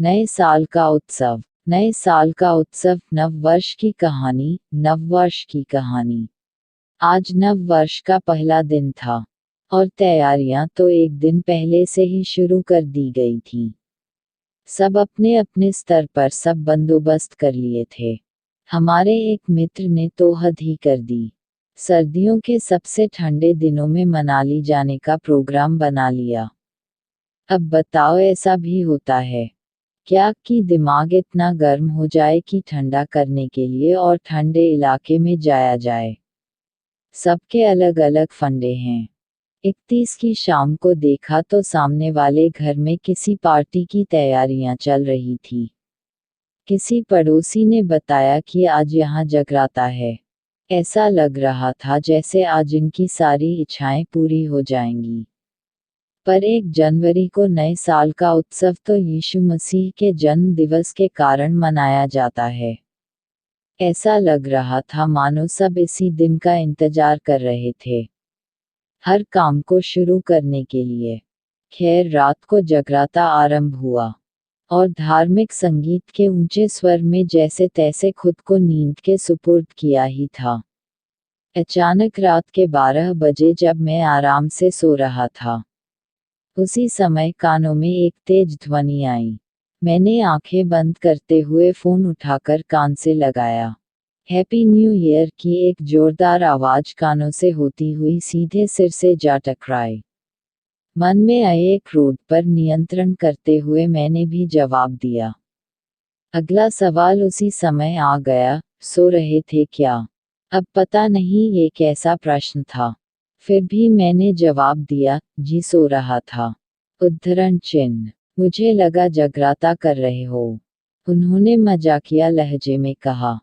नए साल का उत्सव। नए साल का उत्सव नव वर्ष की कहानी। नववर्ष की कहानी। आज नव वर्ष का पहला दिन था और तैयारियां तो एक दिन पहले से ही शुरू कर दी गई थीं। सब अपने अपने स्तर पर सब बंदोबस्त कर लिए थे। हमारे एक मित्र ने तो हद ही कर दी। सर्दियों के सबसे ठंडे दिनों में मनाली जाने का प्रोग्राम बना लिया। अब बताओ, ऐसा भी होता है क्या कि दिमाग इतना गर्म हो जाए कि ठंडा करने के लिए और ठंडे इलाके में जाया जाए। सबके अलग अलग फंडे हैं। 31 की शाम को देखा तो सामने वाले घर में किसी पार्टी की तैयारियां चल रही थी। किसी पड़ोसी ने बताया कि आज यहाँ जगराता है। ऐसा लग रहा था जैसे आज इनकी सारी इच्छाएं पूरी हो जाएंगी। पर 1 जनवरी को नए साल का उत्सव तो यीशु मसीह के जन्म दिवस के कारण मनाया जाता है। ऐसा लग रहा था मानो सब इसी दिन का इंतजार कर रहे थे, हर काम को शुरू करने के लिए। खैर, रात को जगराता आरंभ हुआ और धार्मिक संगीत के ऊंचे स्वर में जैसे तैसे खुद को नींद के सुपुर्द किया ही था। अचानक रात के 12 बजे जब मैं आराम से सो रहा था, उसी समय कानों में एक तेज ध्वनि आई। मैंने आंखें बंद करते हुए फोन उठाकर कान से लगाया। हैप्पी न्यू ईयर की एक जोरदार आवाज कानों से होती हुई सीधे सिर से जा टकराई। मन में आए क्रोध पर नियंत्रण करते हुए मैंने भी जवाब दिया। अगला सवाल उसी समय आ गया, सो रहे थे क्या? अब पता नहीं ये कैसा प्रश्न था, फिर भी मैंने जवाब दिया, जी सो रहा था। उद्धरण चिन्ह। मुझे लगा जगराता कर रहे हो, उन्होंने मजाकिया लहजे में कहा।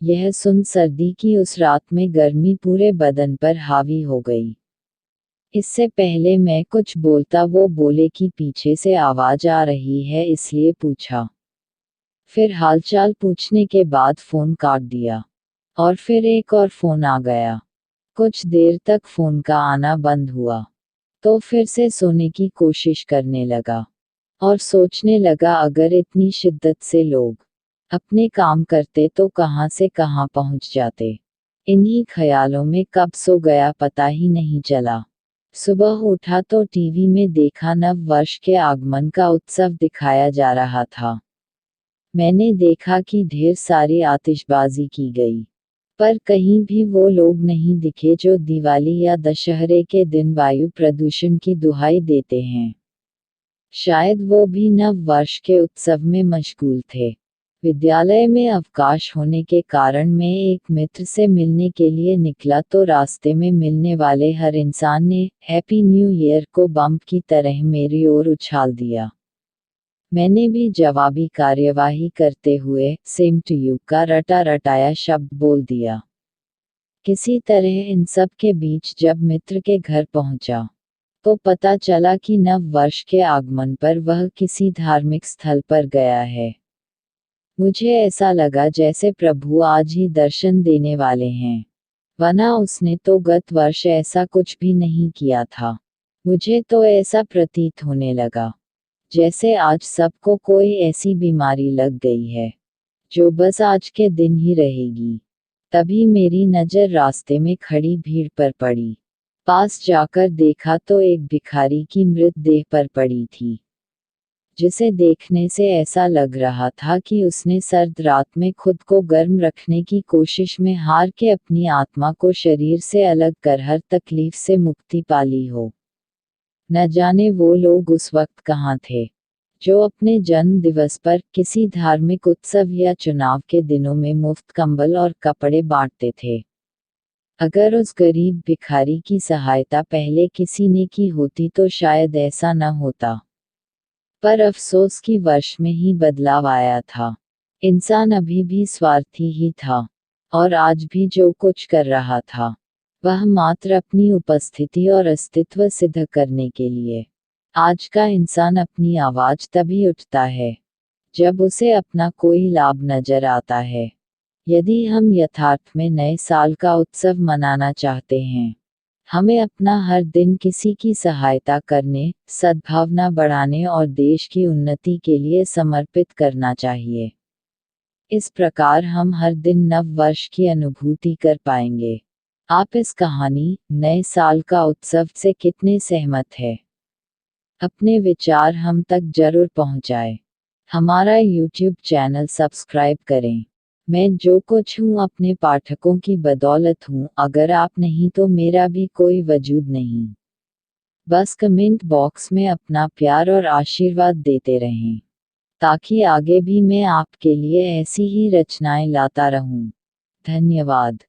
यह सुन सर्दी की उस रात में गर्मी पूरे बदन पर हावी हो गई। इससे पहले मैं कुछ बोलता वो बोले कि पीछे से आवाज आ रही है, इसलिए पूछा। फिर हालचाल पूछने के बाद फोन काट दिया और फिर एक और फोन आ गया। कुछ देर तक फोन का आना बंद हुआ तो फिर से सोने की कोशिश करने लगा और सोचने लगा अगर इतनी शिद्दत से लोग अपने काम करते तो कहां से कहां पहुंच जाते। इन्हीं ख्यालों में कब सो गया पता ही नहीं चला। सुबह उठा तो टीवी में देखा नव वर्ष के आगमन का उत्सव दिखाया जा रहा था। मैंने देखा कि ढेर सारी आतिशबाजी की गई, पर कहीं भी वो लोग नहीं दिखे जो दिवाली या दशहरे के दिन वायु प्रदूषण की दुहाई देते हैं। शायद वो भी नव वर्ष के उत्सव में मशगूल थे। विद्यालय में अवकाश होने के कारण मैं एक मित्र से मिलने के लिए निकला तो रास्ते में मिलने वाले हर इंसान ने हैप्पी न्यू ईयर को बम की तरह मेरी ओर उछाल दिया। मैंने भी जवाबी कार्यवाही करते हुए सेम टू यू का रटा रटाया शब्द बोल दिया। किसी तरह इन सब के बीच जब मित्र के घर पहुंचा तो पता चला कि नव वर्ष के आगमन पर वह किसी धार्मिक स्थल पर गया है। मुझे ऐसा लगा जैसे प्रभु आज ही दर्शन देने वाले हैं, वरना उसने तो गत वर्ष ऐसा कुछ भी नहीं किया था। मुझे तो ऐसा प्रतीत होने लगा जैसे आज सबको कोई ऐसी बीमारी लग गई है जो बस आज के दिन ही रहेगी। तभी मेरी नज़र रास्ते में खड़ी भीड़ पर पड़ी। पास जाकर देखा तो एक भिखारी की मृतदेह पर पड़ी थी, जिसे देखने से ऐसा लग रहा था कि उसने सर्द रात में खुद को गर्म रखने की कोशिश में हार के अपनी आत्मा को शरीर से अलग कर हर तकलीफ से मुक्ति पा ली हो। न जाने वो लोग उस वक्त कहाँ थे जो अपने जन्म दिवस पर किसी धार्मिक उत्सव या चुनाव के दिनों में मुफ्त कंबल और कपड़े बांटते थे। अगर उस गरीब भिखारी की सहायता पहले किसी ने की होती तो शायद ऐसा न होता। पर अफसोस कि वर्ष में ही बदलाव आया था। इंसान अभी भी स्वार्थी ही था और आज भी जो कुछ कर रहा था वह मात्र अपनी उपस्थिति और अस्तित्व सिद्ध करने के लिए। आज का इंसान अपनी आवाज तभी उठता है जब उसे अपना कोई लाभ नजर आता है। यदि हम यथार्थ में नए साल का उत्सव मनाना चाहते हैं, हमें अपना हर दिन किसी की सहायता करने, सद्भावना बढ़ाने और देश की उन्नति के लिए समर्पित करना चाहिए। इस प्रकार हम हर दिन नव वर्ष की अनुभूति कर पाएंगे। आप इस कहानी नए साल का उत्सव से कितने सहमत हैं? अपने विचार हम तक जरूर पहुंचाएं। हमारा YouTube चैनल सब्सक्राइब करें। मैं जो कुछ हूँ अपने पाठकों की बदौलत हूँ, अगर आप नहीं तो मेरा भी कोई वजूद नहीं। बस कमेंट बॉक्स में अपना प्यार और आशीर्वाद देते रहें, ताकि आगे भी मैं आपके लिए ऐसी ही रचनाएं लाता रहूं। धन्यवाद।